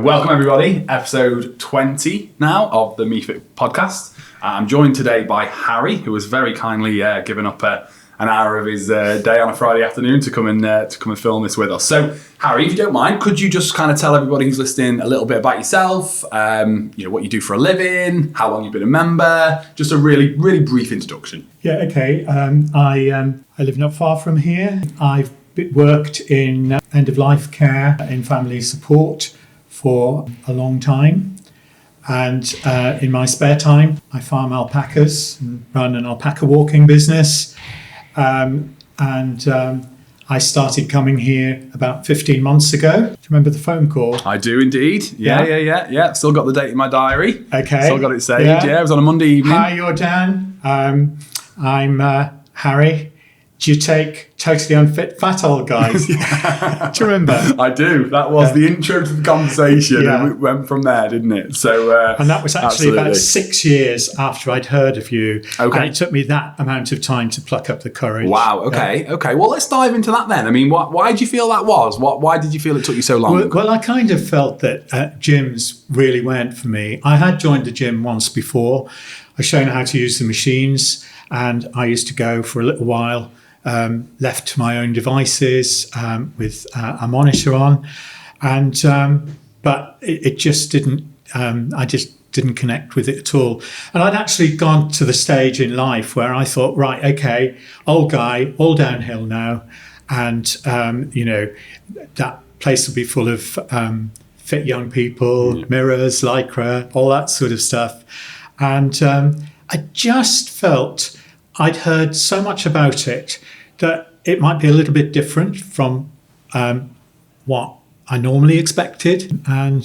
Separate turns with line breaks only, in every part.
Welcome everybody, episode 20 now of the MEE-FIT Podcast. I'm joined today by Harry, who has very kindly given up an hour of his day on a Friday afternoon to come and film this with us. So Harry, if you don't mind, could you just kind of tell everybody who's listening a little bit about yourself, what you do for a living, how long you've been a member, just a really, really brief introduction.
Yeah, okay. I live not far from here. I've worked in end-of-life care, in family support for a long time, and in my spare time I farm alpacas and run an alpaca walking business, and I started coming here about 15 months ago. Do you remember the phone call?
I do indeed. Yeah. Still got the date in my diary.
Okay.
Still got it saved. Yeah, it was on a Monday evening.
Hi, you're Dan. I'm Harry. Do you take totally unfit fat old guys? Do you remember?
I do. That was the intro to the conversation, and it went from there, didn't it? So,
and that was actually about 6 years after I'd heard of you. Okay. And it took me that amount of time to pluck up the courage.
Wow. Okay. Okay. Well, let's dive into that then. I mean, why did you feel that was? Why did you feel it took you so long?
Well, I kind of felt that gyms really weren't for me. I had joined the gym once before. I was shown how to use the machines, and I used to go for a little while. Left to my own devices with a monitor on, and but it just didn't. I just didn't connect with it at all. And I'd actually gone to the stage in life where I thought, right, okay, old guy, all downhill now, and that place will be full of fit young people, mirrors, lycra, all that sort of stuff, and I just felt I'd heard so much about it that it might be a little bit different from what I normally expected. And,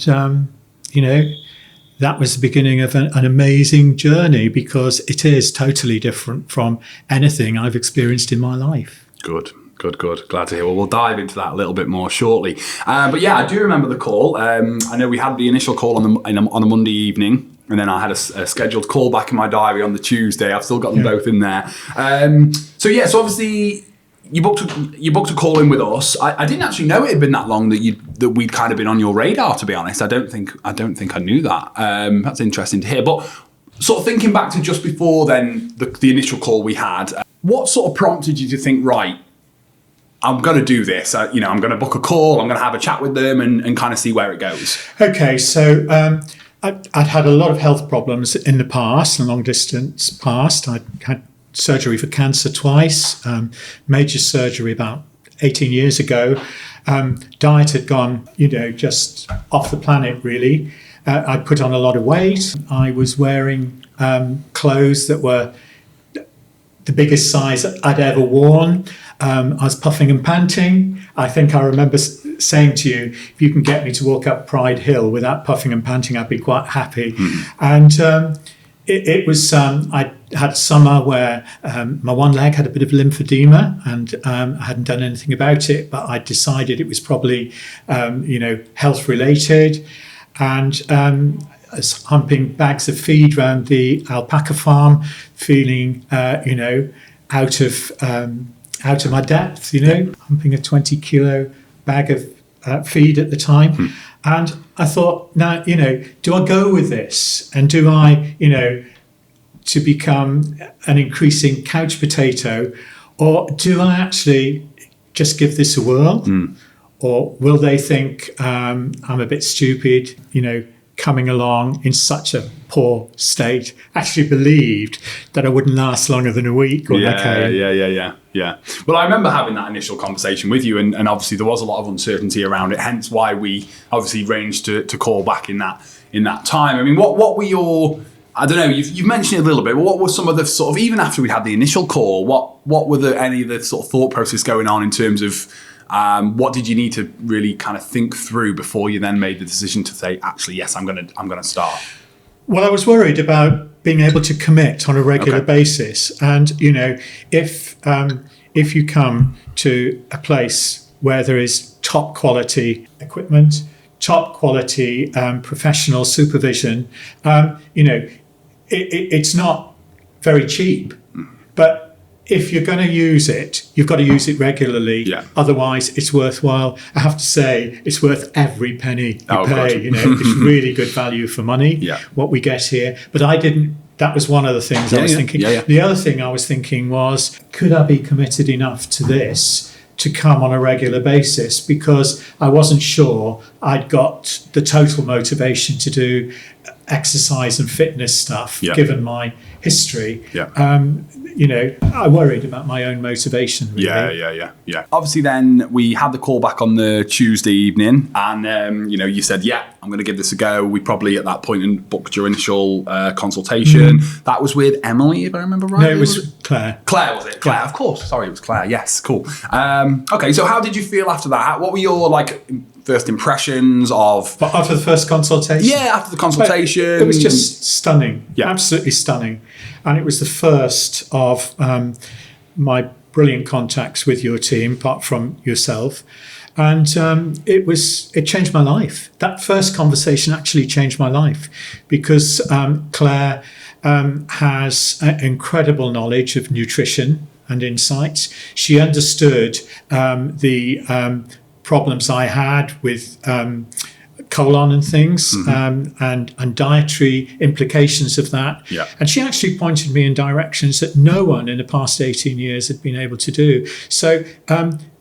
that was the beginning of an amazing journey, because it is totally different from anything I've experienced in my life.
Good. Glad to hear. Well, we'll dive into that a little bit more shortly. But yeah, I do remember the call. I know we had the initial call on a Monday evening. And then I had a scheduled call back in my diary on the Tuesday. I've still got them both in there. So obviously you booked a call in with us. I didn't actually know it had been that long that we'd kind of been on your radar, to be honest. I don't think I knew that. That's interesting to hear. But sort of thinking back to just before then, the initial call we had, what sort of prompted you to think, right, I'm going to do this. I'm going to book a call. I'm going to have a chat with them and kind of see where it goes.
Okay, so I'd had a lot of health problems in the past, in long distance past. I'd had surgery for cancer twice, major surgery about 18 years ago. Diet had gone, just off the planet, really. I'd put on a lot of weight. I was wearing clothes that were the biggest size I'd ever worn. I was puffing and panting. I think I remember saying to you, if you can get me to walk up Pride Hill without puffing and panting, I'd be quite happy. And it was, I had summer where my one leg had a bit of lymphedema, and I hadn't done anything about it, but I decided it was probably, health related. And I was humping bags of feed around the alpaca farm, feeling, out of my depth, humping a 20 kilo bag of feed at the time. And I thought, now, do I go with this? And do I, to become an increasing couch potato? Or do I actually just give this a whirl? Or will they think I'm a bit stupid, coming along in such a poor state? Actually believed that I wouldn't last longer than a week when I came.
Yeah. Well, I remember having that initial conversation with you, and obviously there was a lot of uncertainty around it, hence why we obviously arranged to call back in that time. I mean, what were your, I don't know, you've mentioned it a little bit, but what were some of the sort of, even after we had the initial call, what were any of the sort of thought process going on in terms of what did you need to really kind of think through before you then made the decision to say, actually, yes, I'm going to start?
Well, I was worried about being able to commit on a regular basis. And, if you come to a place where there is top quality equipment, top quality professional supervision, it's not very cheap, but if you're going to use it, you've got to use it regularly.
Yeah.
Otherwise, it's worthwhile. I have to say, it's worth every penny you
Oh,
pay.
good.
You know, it's really good value for money.
Yeah.
What we get here, but I didn't. That was one of the things I was thinking. The other thing I was thinking was, could I be committed enough to this to come on a regular basis? Because I wasn't sure I'd got the total motivation to do exercise and fitness stuff, given my history. You know, I worried about my own motivation. Really.
Yeah. Obviously, then we had the call back on the Tuesday evening, and you know, you said, "Yeah, I'm going to give this a go." We probably at that point booked your initial consultation. That was with Emily, if I remember right.
No, it was Claire.
Claire, was it? Claire, of course. Sorry, it was Claire. Yes, cool. Okay, so how did you feel after that? What were your first impressions of?
But after the first consultation?
Yeah, after the consultation.
It was just stunning.
Yeah.
Absolutely stunning. And it was the first of my brilliant contacts with your team, apart from yourself. And it changed my life. That first conversation actually changed my life because Claire has incredible knowledge of nutrition and insights. She understood the problems I had with colon and things, and dietary implications of that.
Yeah.
And she actually pointed me in directions that no one in the past 18 years had been able to do. So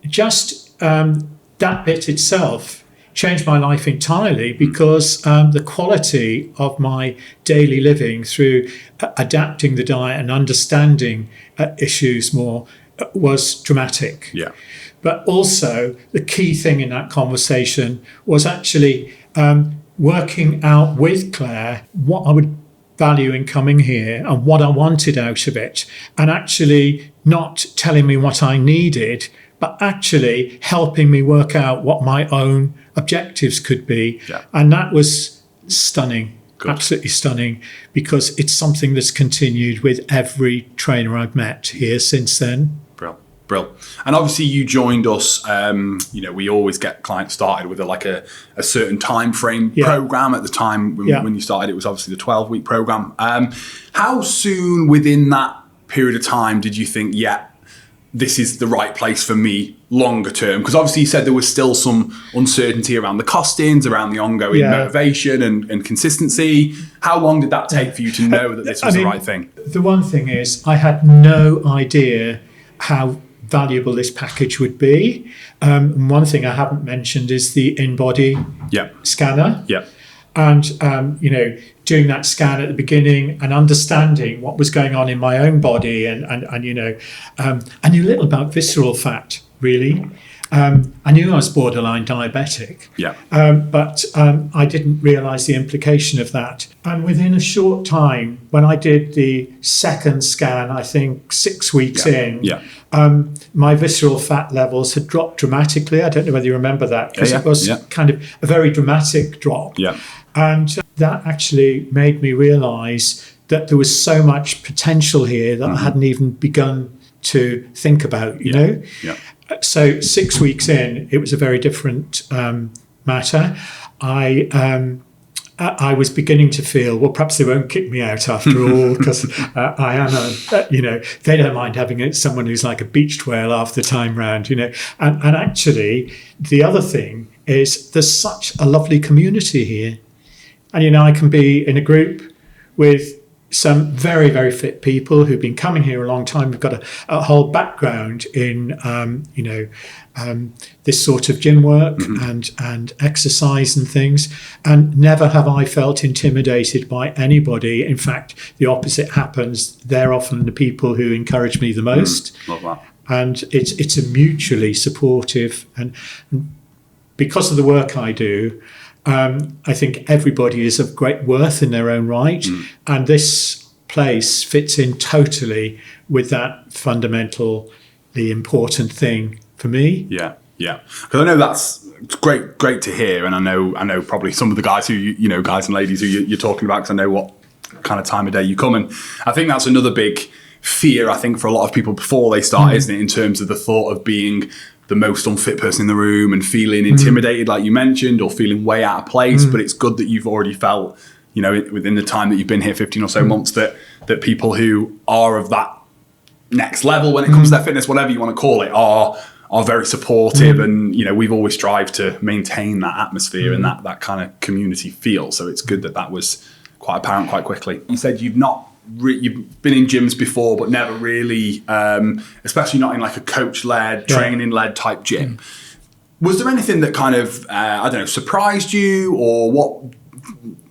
just that bit itself changed my life entirely because the quality of my daily living through adapting the diet and understanding issues more was dramatic.
Yeah.
But also the key thing in that conversation was actually working out with Claire what I would value in coming here and what I wanted out of it, and actually not telling me what I needed, but actually helping me work out what my own objectives could be. Yeah. And that was stunning. Good. Absolutely stunning, because it's something that's continued with every trainer I've met here since then.
Brill. And obviously you joined us, you know, we always get clients started with a certain time frame program. At the time when you started, it was obviously the 12-week program. How soon within that period of time did you think, this is the right place for me longer term? Because obviously you said there was still some uncertainty around the costings, around the ongoing motivation and consistency. How long did that take for you to know that this was the right thing?
The one thing is, I had no idea how valuable this package would be. One thing I haven't mentioned is the in-body scanner.
Yeah.
And, you know, doing that scan at the beginning and understanding what was going on in my own body and you know, I knew little about visceral fat, really. I knew I was borderline diabetic, but I didn't realise the implication of that. And within a short time, when I did the second scan, I think 6 weeks in, my visceral fat levels had dropped dramatically. I don't know whether you remember that, because it was kind of a very dramatic drop.
Yeah.
And that actually made me realise that there was so much potential here that I hadn't even begun to think about, you know? Yeah. So 6 weeks in, it was a very different matter. I was beginning to feel, well, perhaps they won't kick me out after all, because I am you know, they don't mind having someone who's like a beached whale half the time round, you know. And actually, the other thing is there's such a lovely community here. And, you know, I can be in a group with some very, very fit people who've been coming here a long time. We've got a whole background in, you know, this sort of gym work and exercise and things. And never have I felt intimidated by anybody. In fact, the opposite happens. They're often the people who encourage me the most.
Love that.
And it's a mutually supportive, and because of the work I do, I think everybody is of great worth in their own right. And this place fits in totally with that fundamentally important thing for me.
Yeah. Because I know that's great to hear. And I know probably some of the guys who, you know, guys and ladies who you're talking about, because I know what kind of time of day you come in. I think that's another big fear, I think, for a lot of people before they start, isn't it? In terms of the thought of being the most unfit person in the room and feeling intimidated, like you mentioned, or feeling way out of place. But it's good that you've already felt, you know, within the time that you've been here, 15 or so months, that people who are of that next level when it comes to their fitness, whatever you want to call it, are very supportive, and we've always strived to maintain that atmosphere and that kind of community feel. So it's good that was quite apparent quite quickly. You said you've been in gyms before, but never really, especially not in like a coach-led, training-led type gym. Was there anything that kind of surprised you, or what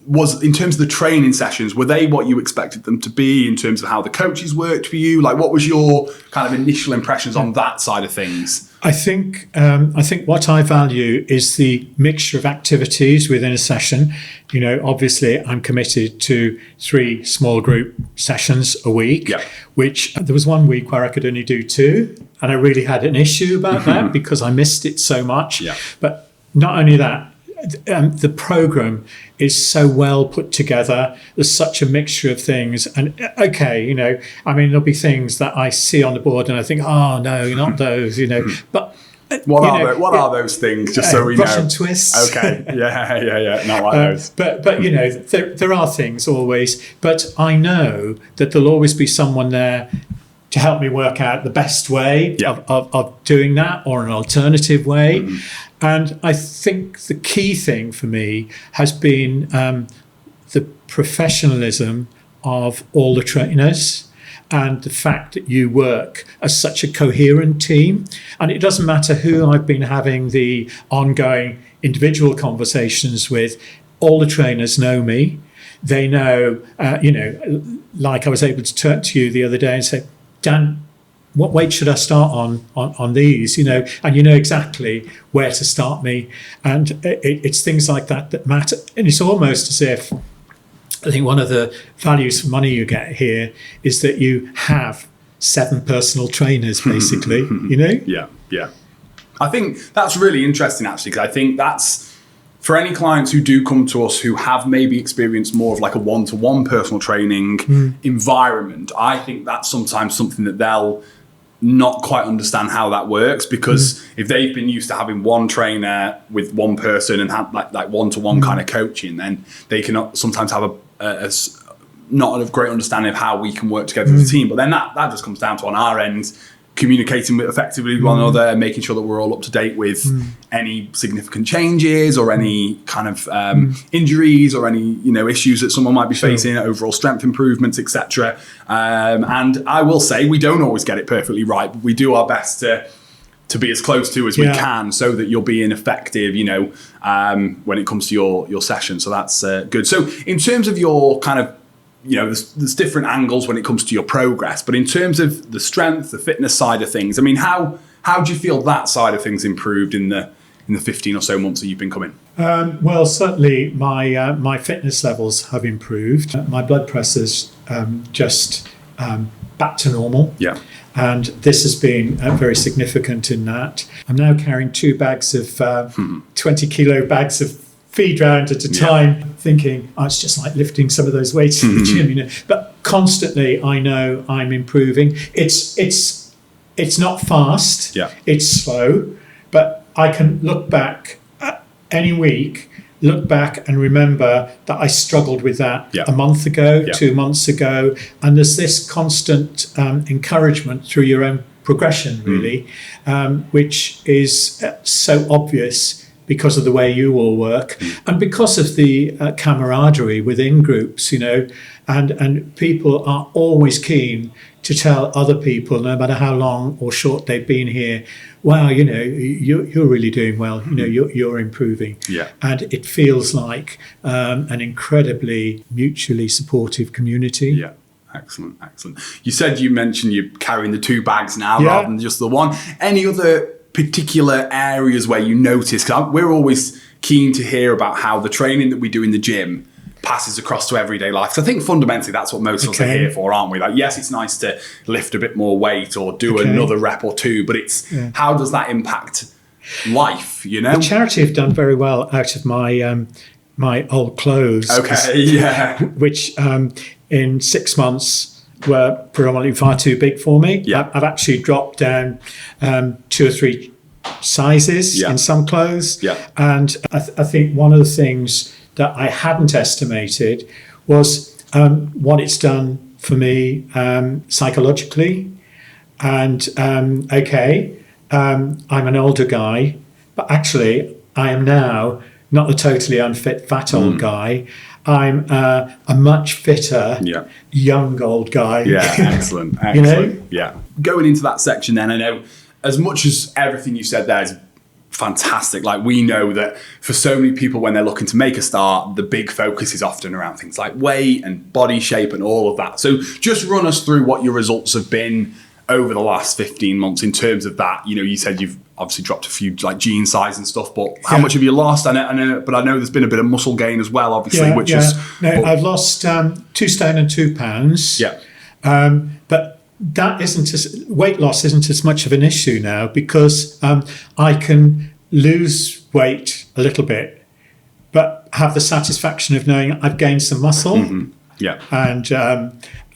was, in terms of the training sessions, were they what you expected them to be in terms of how the coaches worked for you? Like, what was your kind of initial impressions on that side of things?
I think what I value is the mixture of activities within a session. Obviously I'm committed to 3 small group sessions a week, which there was one week where I could only do 2, and I really had an issue about that because I missed it so much. But not only that, the program is so well put together. There's such a mixture of things, and there'll be things that I see on the board and I think, oh no, not those, But
what are those things? Just so we know.
Russian twists.
Okay. Yeah. Not like those.
But there are things always. But I know that there'll always be someone there to help me work out the best way of doing that, or an alternative way. And I think the key thing for me has been the professionalism of all the trainers, and the fact that you work as such a coherent team. And it doesn't matter who I've been having the ongoing individual conversations with, all the trainers know me. They know, like I was able to turn to you the other day and say, Dan, what weight should I start on these? And you know exactly where to start me. And it's things like that matter. And it's almost as if, I think one of the values for money you get here is that you have 7 personal trainers, basically,
Yeah. I think that's really interesting, actually, because I think that's, for any clients who do come to us who have maybe experienced more of like a one-to-one personal training environment, I think that's sometimes something that they'll not quite understand how that works, because if they've been used to having one trainer with one person and have like one-to-one kind of coaching, then they can sometimes have a not a great understanding of how we can work together as a team. But then that just comes down to, on our end, communicating effectively with one another and making sure that we're all up to date with any significant changes or any kind of injuries or any issues that someone might be facing, overall strength improvements, etc. And I will say, we don't always get it perfectly right, but we do our best to be as close to as we can, so that you're being effective when it comes to your session. So that's good. So in terms of your kind of, there's different angles when it comes to your progress, but in terms of the strength, the fitness side of things, I mean, how do you feel that side of things improved in the 15 or so months that you've been coming?
Well, certainly my fitness levels have improved. My blood pressure's just back to normal.
Yeah.
And this has been very significant in that. I'm now carrying 2 bags of 20 kilo bags of feed round at a time, thinking, it's just like lifting some of those weights in the gym, But constantly, I know I'm improving. It's not fast. It's slow, but I can look back at any week, and remember that I struggled with that a month ago, 2 months ago, and there's this constant encouragement through your own progression, really, which is so obvious because of the way you all work and because of the camaraderie within groups, and people are always keen to tell other people, no matter how long or short they've been here, wow, you're really doing well, you're improving. And it feels like an incredibly mutually supportive community.
Excellent. You mentioned you're carrying the 2 bags now rather than just the one. Any other particular areas where you notice, because we're always keen to hear about how the training that we do in the gym passes across to everyday life, because I think fundamentally that's what most of us are here for, aren't we? Like, yes, it's nice to lift a bit more weight or do another rep or 2, but it's how does that impact life, The
charity have done very well out of my my old clothes, which in 6 months were predominantly far too big for me. I've actually dropped down 2 or 3 sizes in some clothes. And I think one of the things that I hadn't estimated was what it's done for me psychologically. And I'm an older guy, but actually I am now not a totally unfit fat old guy. I'm a much fitter young old guy.
Yeah, excellent.
You know?
Yeah. Going into that section then, I know as much as everything you said there is fantastic, like we know that for so many people when they're looking to make a start, the big focus is often around things like weight and body shape and all of that. So just run us through what your results have been over the last 15 months in terms of that. You know, you said you've obviously dropped a few like jean size and stuff, but how much have you lost? I know, but I know there's been a bit of muscle gain as well, obviously,
I've lost 2 stone and 2 pounds.
Yeah.
But that weight loss isn't as much of an issue now because I can lose weight a little bit, but have the satisfaction of knowing I've gained some muscle.
Mm-hmm. Yeah.
And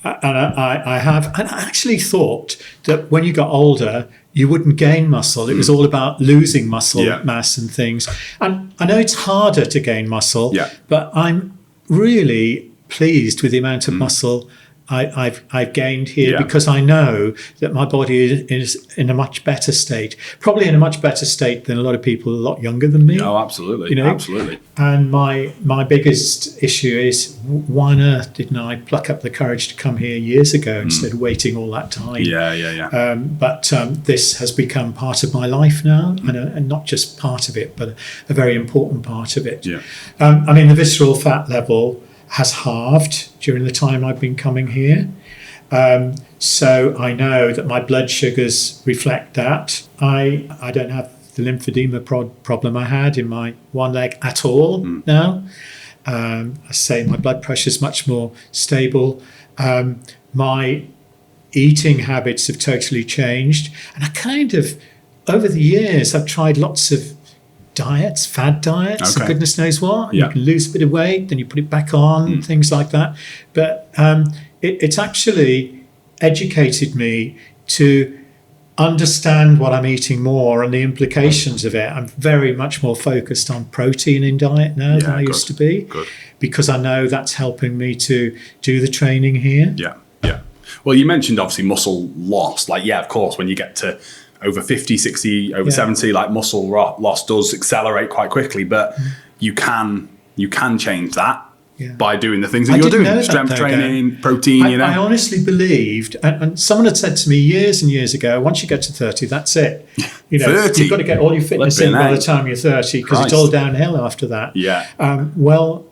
I have. And I actually thought that when you got older, you wouldn't gain muscle. It was all about losing muscle mass and things. And I know it's harder to gain muscle, but I'm really pleased with the amount of muscle I've gained here because I know that my body is in a much better state, probably in a much better state than a lot of people a lot younger than me.
Oh, absolutely.
You know?
Absolutely.
And my biggest issue is why on earth didn't I pluck up the courage to come here years ago instead of waiting all that time? But this has become part of my life now, and not just part of it, but a very important part of it.
Yeah.
I mean, the visceral fat level has halved during the time I've been coming here. So I know that my blood sugars reflect that. I don't have the lymphedema problem I had in my one leg at all now. I say my blood pressure is much more stable. My eating habits have totally changed. And I kind of, over the years, I've tried lots of diets, fad diets, and goodness knows what. You can lose a bit of weight, then you put it back on, things like that. But it's actually educated me to understand what I'm eating more and the implications of it. I'm very much more focused on protein in diet now than I used to be, because I know that's helping me to do the training here.
Yeah. Well, you mentioned obviously muscle loss. Like, of course, when you get to over 50, 60, over 70, like muscle loss does accelerate quite quickly, but you can change that by doing the things that you're doing. Strength training, protein, you know.
I honestly believed, and someone had said to me years and years ago, once you get to 30, that's it. You know, 30? You've got to get all your fitness in by the time you're 30, because it's all downhill after that.
Yeah.
Well,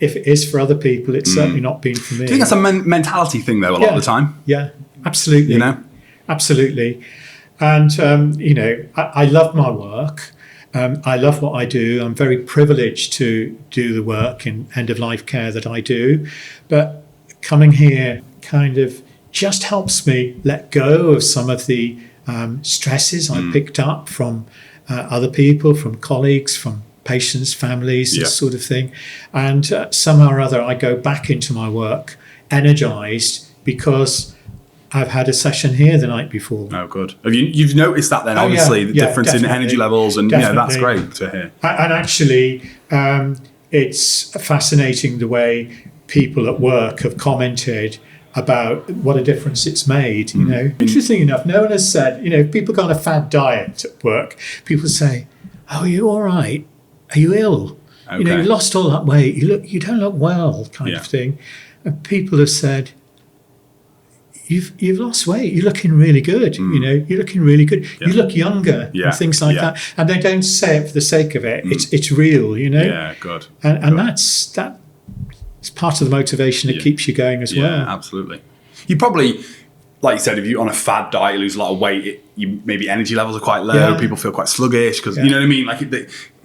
if it is for other people, it's certainly not been for me.
Do you think that's a mentality thing, though, a lot of the time?
Yeah, absolutely.
You know?
Absolutely. And, I love my work. I love what I do. I'm very privileged to do the work in end-of-life care that I do. But coming here kind of just helps me let go of some of the stresses I picked up from other people, from colleagues, from patients, families, this sort of thing. And somehow or other, I go back into my work energized because I've had a session here the night before.
Oh, good. You've noticed that then, obviously, the difference in energy levels, and that's great to hear.
And actually, it's fascinating the way people at work have commented about what a difference it's made. You know, interesting enough, no one has said, if people go on a fad diet at work, people say, "Oh, are you all right? Are you ill? You lost all that weight. You don't look well," kind of thing. And people have said, You've lost weight. You're looking really good. You're looking really good. You look younger and things like that. And they don't say it for the sake of it. It's real.
Yeah, good.
And that's part of the motivation that keeps you going as well.
Yeah, absolutely. You probably, like you said, if you're on a fad diet, you lose a lot of weight. Maybe energy levels are quite low. People feel quite sluggish because you know what I mean. Like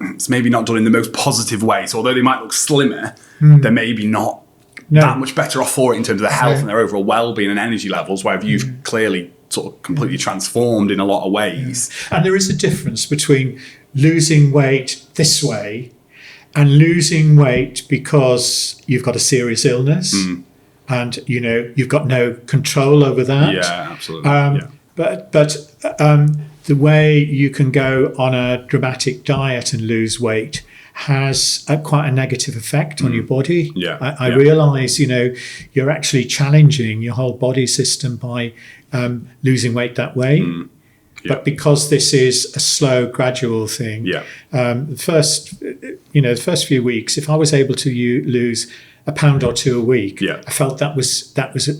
it's maybe not done in the most positive way. So although they might look slimmer, they're maybe not that much better off for it in terms of their health and their overall well-being and energy levels, where you've clearly sort of completely transformed in a lot of ways.
And there is a difference between losing weight this way and losing weight because you've got a serious illness and you've got no control over that.
Yeah, absolutely.
But the way you can go on a dramatic diet and lose weight has quite a negative effect on your body. I realise, you're actually challenging your whole body system by losing weight that way. But because this is a slow, gradual thing, the first few weeks, if I was able to lose a pound or two a week, I felt that was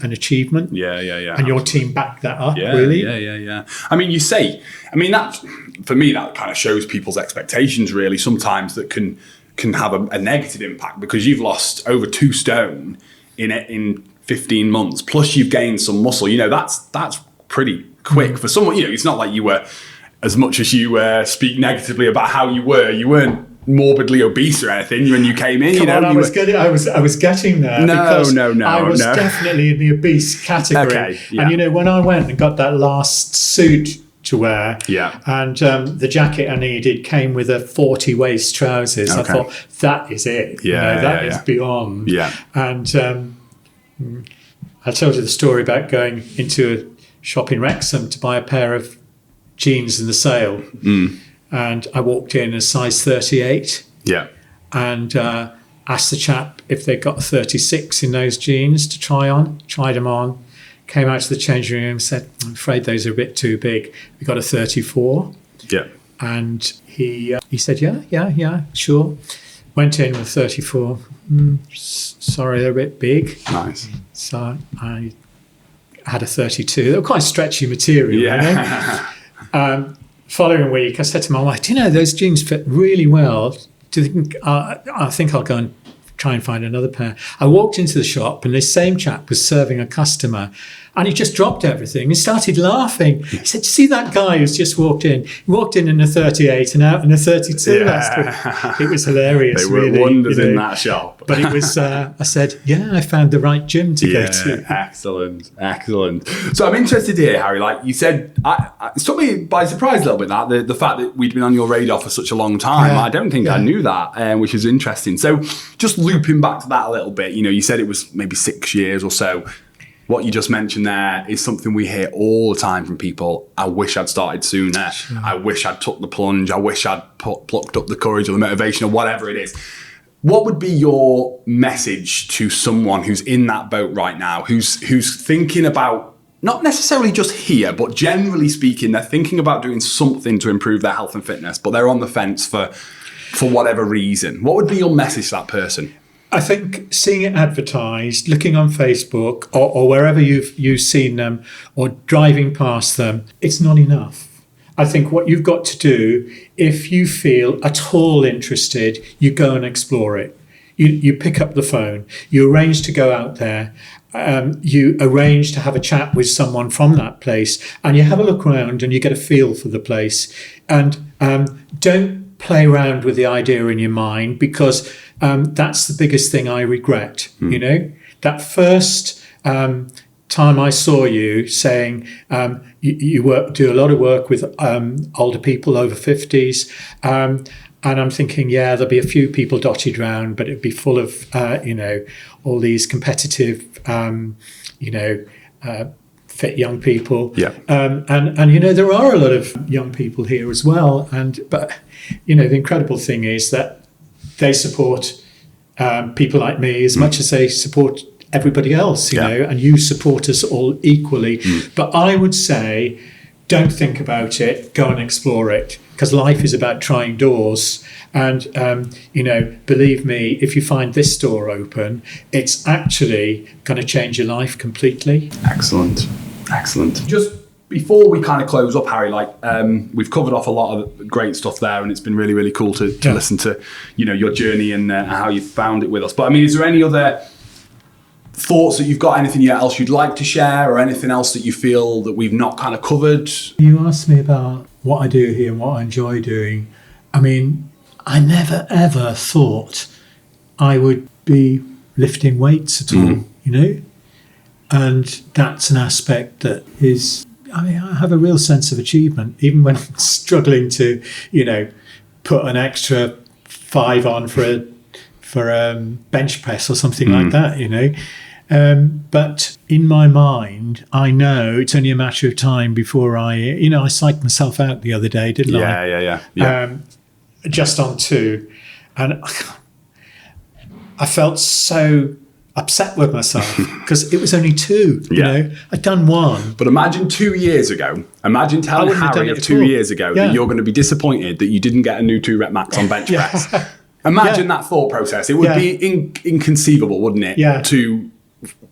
an achievement. And your team backed that up, really.
I mean, that for me, that kind of shows people's expectations, really. Sometimes that can have a negative impact, because you've lost over 2 stone in 15 months, plus you've gained some muscle. That's pretty quick for someone. It's not like you were, as much as you speak negatively about how you weren't morbidly obese or anything when you came in.
I was getting there. I was definitely in the obese category.
Okay,
and when I went and got that last suit to wear, and the jacket I needed came with a 40 waist trousers, I thought, that is it. That is beyond. And I told you the story about going into a shop in Wrexham to buy a pair of jeans in the sale. And I walked in a size 38. And asked the chap if they'd got a 36 in those jeans to try on. Tried them on. Came out to the changing room and said, I'm afraid those are a bit too big. We got a 34. And he said, yeah, sure. Went in with 34. Sorry, they're a bit big.
Nice.
So I had a 32. They were quite stretchy material. Following week, I said to my wife, do you know, those jeans fit really well. Do you think, I think I'll go and try and find another pair. I walked into the shop and this same chap was serving a customer, and he just dropped everything and started laughing. He said, "Do you see that guy who's just walked in? He walked in a 38 and out in a 32 last week." It was hilarious.
They were wonders in that shop.
But it was, I said, I found the right gym to go to.
Excellent. So I'm interested to hear, Harry, like you said, it took me by surprise a little bit, that the fact that we'd been on your radar for such a long time. I don't think I knew that, which is interesting. So just looping back to that a little bit, you said it was maybe 6 years or so. What you just mentioned there is something we hear all the time from people. I wish I'd started sooner. Sure. I wish I'd took the plunge. I wish I'd plucked up the courage or the motivation or whatever it is. What would be your message to someone who's in that boat right now, who's thinking about, not necessarily just here, but generally speaking, they're thinking about doing something to improve their health and fitness, but they're on the fence for whatever reason? What would be your message to that person?
I think seeing it advertised, looking on Facebook or wherever you've seen them, or driving past them, it's not enough. I think what you've got to do, if you feel at all interested, you go and explore it. You pick up the phone, you arrange to go out there, you arrange to have a chat with someone from that place, and you have a look around and you get a feel for the place. And don't play around with the idea in your mind, because that's the biggest thing I regret. That first time I saw you saying you do a lot of work with older people over 50s, and I'm thinking, there'll be a few people dotted around, but it'd be full of all these competitive fit young people. And there are a lot of young people here as well, but the incredible thing is that they support people like me as much as they support everybody else, and you support us all equally. But I would say, don't think about it, go and explore it, because life is about trying doors. And, believe me, if you find this door open, it's actually going to change your life completely.
Excellent. Just before we kind of close up, Harry, we've covered off a lot of great stuff there, and it's been really, really cool to listen to, your journey and how you found it with us. But I mean, is there any other thoughts that you've got, anything else you'd like to share, or anything else that you feel that we've not kind of covered?
You asked me about what I do here and what I enjoy doing. I mean, I never ever thought I would be lifting weights at all, and that's an aspect that is, I have a real sense of achievement, even when I'm struggling to, put an extra 5 on for a bench press or something like that, But in my mind, I know it's only a matter of time before I psyched myself out the other day, didn't I?
Yeah.
Just on 2. And I felt so upset with myself because it was only 2. You
Yeah.
know, I'd done 1.
But imagine 2 years ago, imagine telling
wouldn't have done
Harry
it
of
at
2
all.
years ago
Yeah.
that you're going to be disappointed that you didn't get a new 2-rep max on bench press. Imagine that thought process. It would
Yeah.
be inconceivable, wouldn't it?
Yeah.
To,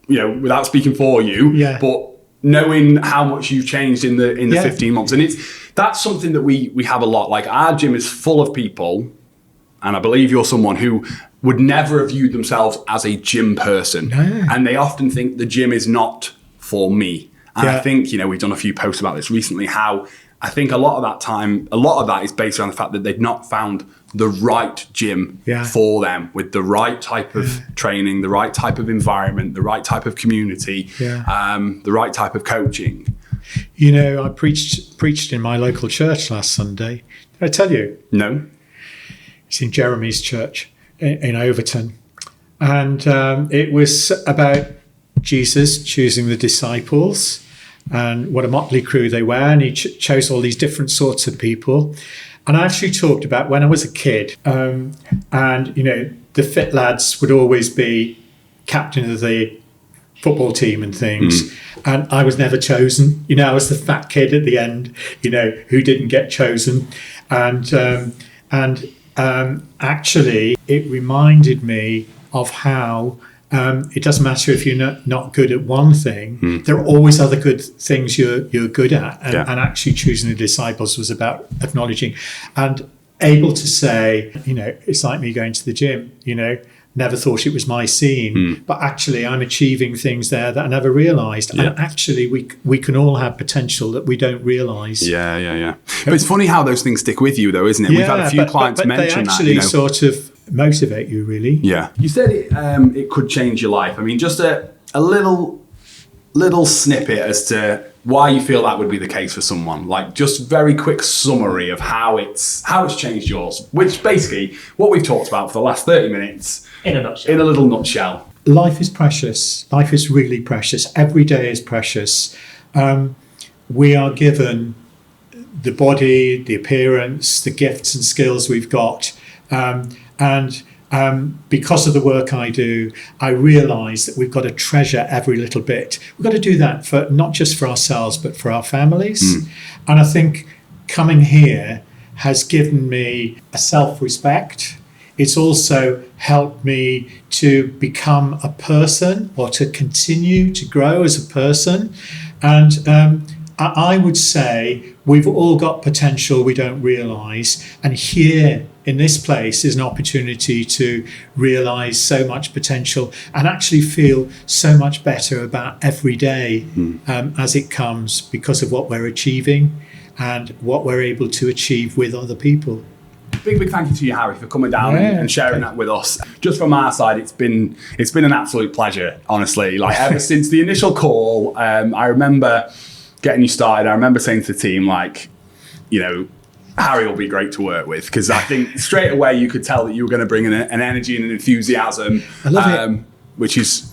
you know, without speaking for you,
Yeah.
but knowing how much you've changed in the
Yeah.
15 months. And that's something that we have a lot. Like, our gym is full of people, and I believe you're someone who would never have viewed themselves as a gym person.
No.
And they often think the gym is not for me. And I
Yeah.
think, you know, we've done a few posts about this recently, how I think a lot of that is based on the fact that they've not found the right gym
Yeah.
for them, with the right type of training, the right type of environment, the right type of community, the right type of coaching.
You know, I preached in my local church last Sunday. Did I tell you?
No?
It's in Jeremy's church in Overton. And it was about Jesus choosing the disciples and what a motley crew they were. And he chose all these different sorts of people. And I actually talked about when I was a kid, and, you know, the fit lads would always be captain of the football team and things. And I was never chosen. You know, I was the fat kid at the end, you know, who didn't get chosen. And actually, it reminded me of how it doesn't matter if you're not good at one thing. There are always other good things you're good at. And actually choosing the disciples was about acknowledging and able to say, you know, it's like me going to the gym, you know, never thought it was my scene, but actually I'm achieving things there that I never realised. And actually we can all have potential that we don't realise.
Yeah. But it's funny how those things stick with you, though, isn't it? We've had a few clients
but
mention
they actually
that. You know.
sort of motivate you, really.
Yeah. You said it could change your life. I mean, just a little snippet as to why you feel that would be the case for someone. Like, just very quick summary of how it's changed yours, which basically what we've talked about for the last 30 minutes
In a nutshell.
in a little nutshell.
Life is precious. Life is really precious. Every day is precious. We are given the body, the appearance, the gifts and skills we've got. And because of the work I do, I realise that we've got to treasure every little bit. We've got to do that for not just for ourselves, but for our families. And I think coming here has given me a self-respect. It's also helped me to become a person, or to continue to grow as a person. And I would say we've all got potential we don't realise. And here in this place is an opportunity to realise so much potential and actually feel so much better about every day as it comes, because of what we're achieving and what we're able to achieve with other people.
Big thank you to you, Harry, for coming down and sharing that with us. Just from our side, it's been an absolute pleasure, honestly. Like, ever since the initial call, I remember getting you started. I remember saying to the team, like, you know, Harry will be great to work with, because I think straight away you could tell that you were going to bring an energy and an enthusiasm.
I love it.
Which has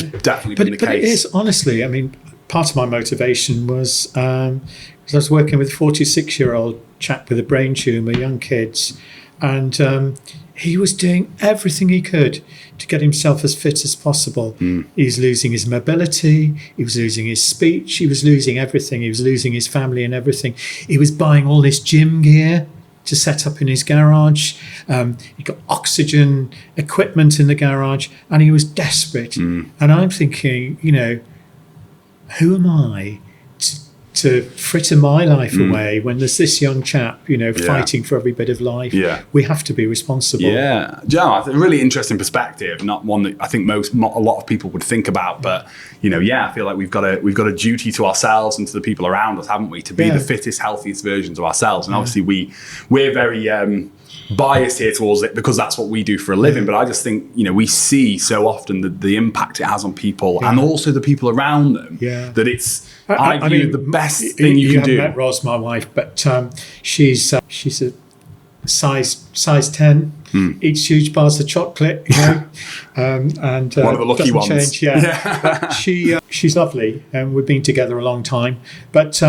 definitely been the
But it
case.
is, honestly, I mean, part of my motivation was because I was working with a 46-year-old chap with a brain tumour, young kids, and he was doing everything he could to get himself as fit as possible. He was losing his mobility, he was losing his speech, he was losing everything, he was losing his family and everything. He was buying all this gym gear to set up in his garage. He got oxygen equipment in the garage, and he was desperate. And I'm thinking, you know, who am I to fritter my life away when there's this young chap, you know, fighting for every bit of life? We have to be responsible.
Yeah, Joe, a really interesting perspective. Not one that I think a lot of people would think about, but you know, I feel like we've got a duty to ourselves and to the people around us, haven't we, to be the fittest, healthiest versions of ourselves. And obviously, we're very biased here towards it because that's what we do for a living. But I just think, you know, we see so often the impact it has it has and also the people around them. That it's. I view the best thing you can do.
You haven't met Ros, my wife, but she's a size 10, eats huge bars of chocolate, you know, and
one of the lucky ones.
Change, But she's lovely, and we've been together a long time. But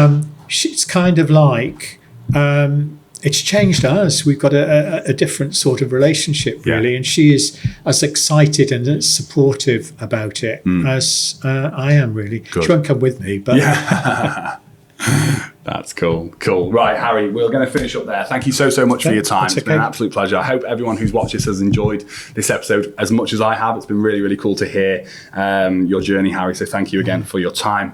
she's kind of like it's changed us. We've got a different sort of relationship, really, and she is as excited and as supportive about it as I am, really.
Good.
She won't come with me, but...
That's cool. Right, Harry, we're going to finish up there. Thank you so much for your time. It's been an absolute pleasure. I hope everyone who's watched this has enjoyed this episode as much as I have. It's been really, really cool to hear your journey, Harry. So thank you again for your time.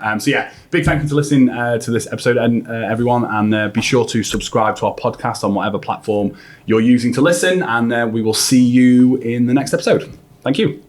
Big thank you for listening to this episode, and everyone. And be sure to subscribe to our podcast on whatever platform you're using to listen. And we will see you in the next episode. Thank you.